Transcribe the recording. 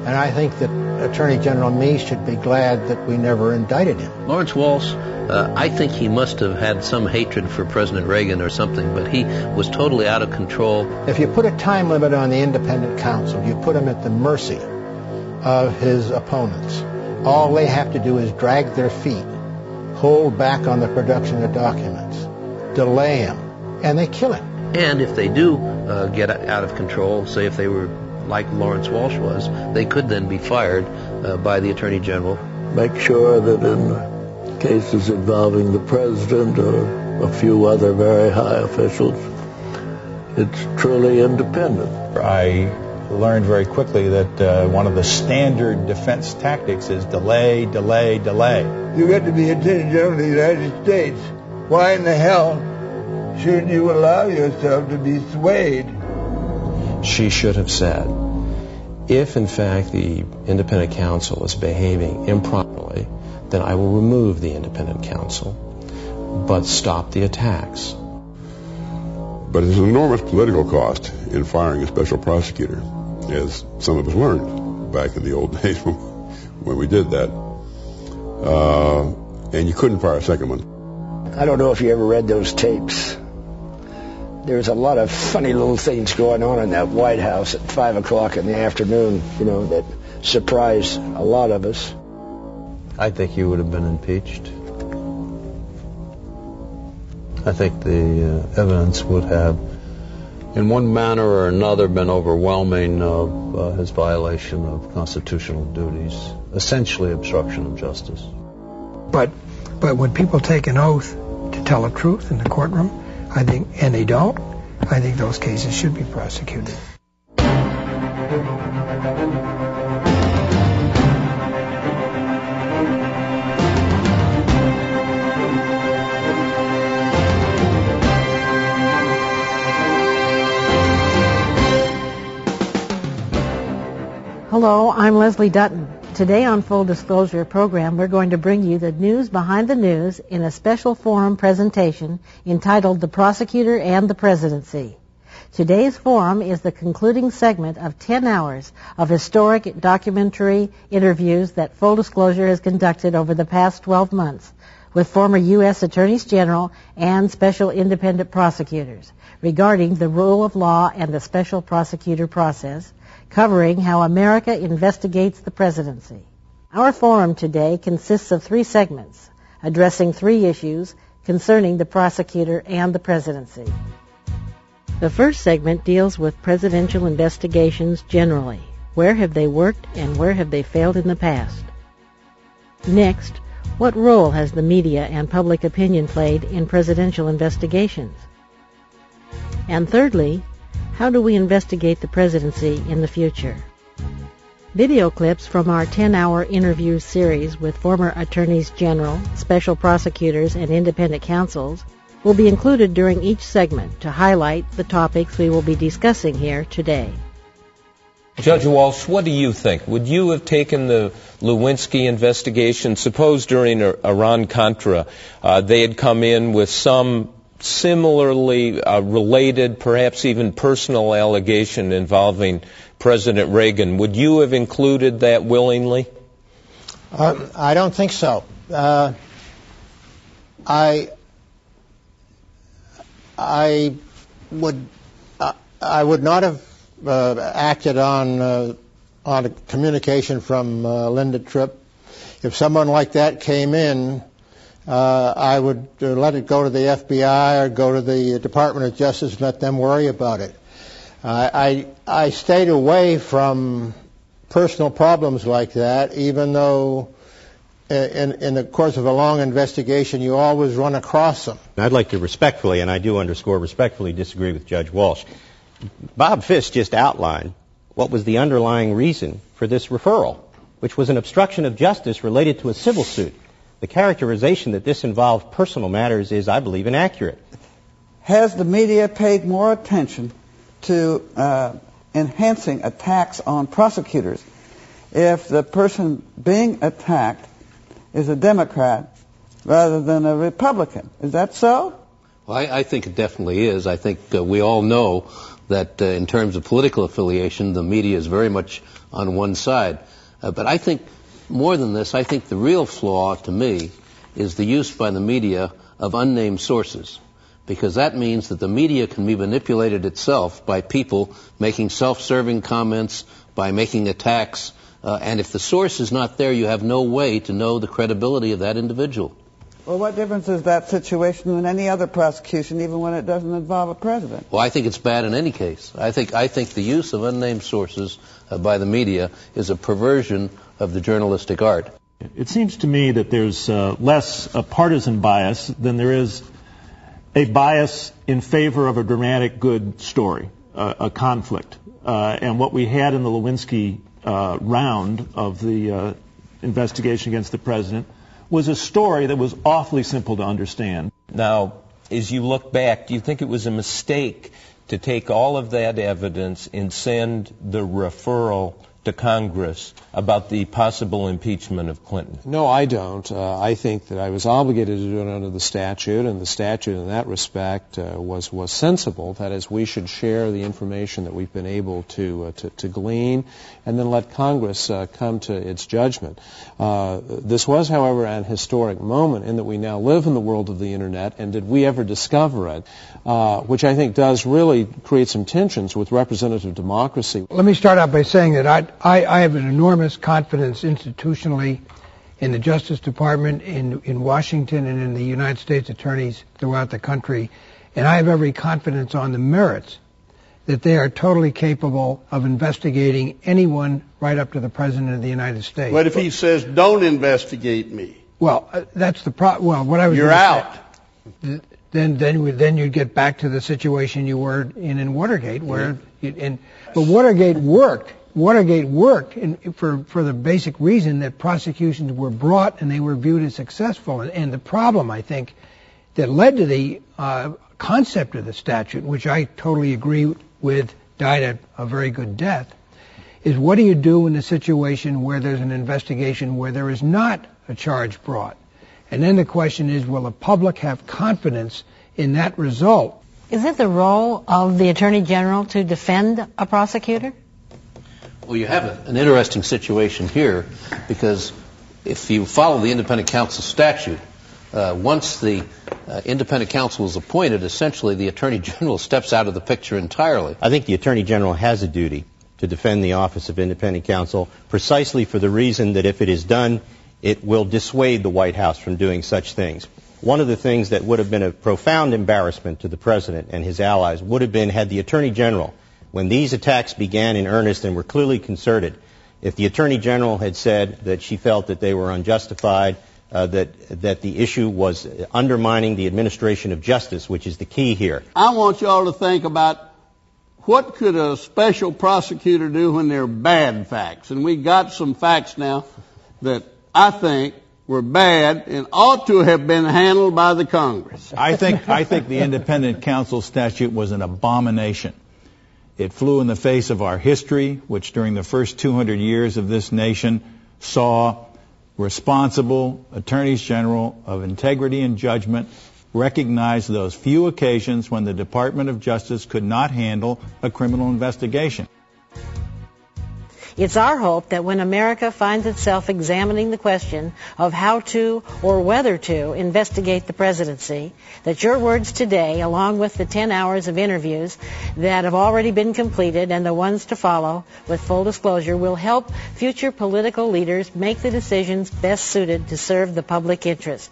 And I think that Attorney General Meese should be glad that we never indicted him. Lawrence Walsh, I think he must have had some hatred for President Reagan or something, but he was totally out of control. If you put a time limit on the independent counsel, you put him at the mercy of his opponents. All they have to do is drag their feet, hold back on the production of documents, delay him, and they kill him. And if they do get out of control, say if they were like Lawrence Walsh was, they could then be fired by the Attorney General. Make sure that in cases involving the President or a few other very high officials, it's truly independent. I learned very quickly that one of the standard defense tactics is delay, delay, delay. You get to be Attorney General of the United States. Why in the hell shouldn't you allow yourself to be swayed? She should have said, if in fact the independent counsel is behaving improperly, then I will remove the independent counsel, but stop the attacks. But there's an enormous political cost in firing a special prosecutor, as some of us learned back in the old days when we did that. And you couldn't fire a second one. I don't know if you ever read those tapes. There's a lot of funny little things going on in that White House at 5 o'clock in the afternoon, that surprised a lot of us. I think he would have been impeached. I think the evidence would have, in one manner or another, been overwhelming of his violation of constitutional duties, essentially obstruction of justice. But when people take an oath to tell the truth in the courtroom, I think, and they don't, I think those cases should be prosecuted. Hello, I'm Leslie Dutton. Today on Full Disclosure program, we're going to bring you the news behind the news in a special forum presentation entitled The Prosecutor and the Presidency. Today's forum is the concluding segment of 10 hours of historic documentary interviews that Full Disclosure has conducted over the past 12 months with former U.S. Attorneys General and special independent prosecutors regarding the rule of law and the special prosecutor process, covering how America investigates the presidency. Our forum today consists of 3 segments, addressing 3 issues concerning the prosecutor and the presidency. The first segment deals with presidential investigations generally. Where have they worked and where have they failed in the past? Next, what role has the media and public opinion played in presidential investigations? And thirdly, how do we investigate the presidency in the future? Video clips from our 10-hour interview series with former attorneys general, special prosecutors, and independent counsels will be included during each segment to highlight the topics we will be discussing here today. Judge Walsh, what do you think? Would you have taken the Lewinsky investigation? Suppose during Iran-Contra they had come in with some similarly related, perhaps even personal allegation involving President Reagan. Would you have included that willingly? I don't think so. I would not have acted on a communication from Linda Tripp. If someone like that came in, I would let it go to the FBI or go to the Department of Justice and let them worry about it. I stayed away from personal problems like that, even though in the course of a long investigation you always run across them. I'd like to respectfully, and I do underscore respectfully, disagree with Judge Walsh. Bob Fisk just outlined what was the underlying reason for this referral, which was an obstruction of justice related to a civil suit. The characterization that this involved personal matters is, I believe, inaccurate. Has the media paid more attention to enhancing attacks on prosecutors if the person being attacked is a Democrat rather than a Republican? Is that so? Well, I think it definitely is. I think we all know that in terms of political affiliation, the media is very much on one side. But I think, more than this, I think the real flaw, to me, is the use by the media of unnamed sources, because that means that the media can be manipulated itself by people making self-serving comments, by making attacks, and if the source is not there, you have no way to know the credibility of that individual. Well, what difference is that situation in any other prosecution, even when it doesn't involve a president? Well, I think it's bad in any case. I think the use of unnamed sources by the media is a perversion of the journalistic art. It seems to me that there's less a partisan bias than there is a bias in favor of a dramatic good story, a conflict. And what we had in the Lewinsky round of the investigation against the president was a story that was awfully simple to understand. Now, as you look back, do you think it was a mistake to take all of that evidence and send the referral to Congress about the possible impeachment of Clinton? No, I don't. I think that I was obligated to do it under the statute, and the statute in that respect was sensible. That is, we should share the information that we've been able to glean, and then let Congress come to its judgment. This was, however, an historic moment in that we now live in the world of the Internet, and did we ever discover it, which I think does really create some tensions with representative democracy. Let me start out by saying that I have an enormous confidence institutionally in the Justice Department, in Washington, and in the United States attorneys throughout the country. And I have every confidence on the merits that they are totally capable of investigating anyone right up to the President of the United States. What if he says, don't investigate me? Well, that's the problem. Well, what I was You're out. Say, then you'd get back to the situation you were in Watergate, where but Watergate worked. Watergate worked for the basic reason that prosecutions were brought and they were viewed as successful. And the problem, I think, that led to the concept of the statute, which I totally agree with, died a very good death, is what do you do in a situation where there's an investigation where there is not a charge brought? And then the question is, will the public have confidence in that result? Is it the role of the Attorney General to defend a prosecutor? Well, you have an interesting situation here, because if you follow the independent counsel statute, once the independent counsel is appointed, essentially the Attorney General steps out of the picture entirely. I think the Attorney General has a duty to defend the office of independent counsel, precisely for the reason that if it is done, it will dissuade the White House from doing such things. One of the things that would have been a profound embarrassment to the President and his allies would have been had the Attorney General, when these attacks began in earnest and were clearly concerted, if the Attorney General had said that she felt that they were unjustified, that the issue was undermining the administration of justice, which is the key here. I want you all to think about what could a special prosecutor do when there are bad facts. And we got some facts now that I think were bad and ought to have been handled by the Congress. I think the independent counsel statute was an abomination. It flew in the face of our history, which during the first 200 years of this nation saw responsible attorneys general of integrity and judgment recognize those few occasions when the Department of Justice could not handle a criminal investigation. It's our hope that when America finds itself examining the question of how to or whether to investigate the presidency, that your words today, along with the 10 hours of interviews that have already been completed and the ones to follow with full disclosure, will help future political leaders make the decisions best suited to serve the public interest.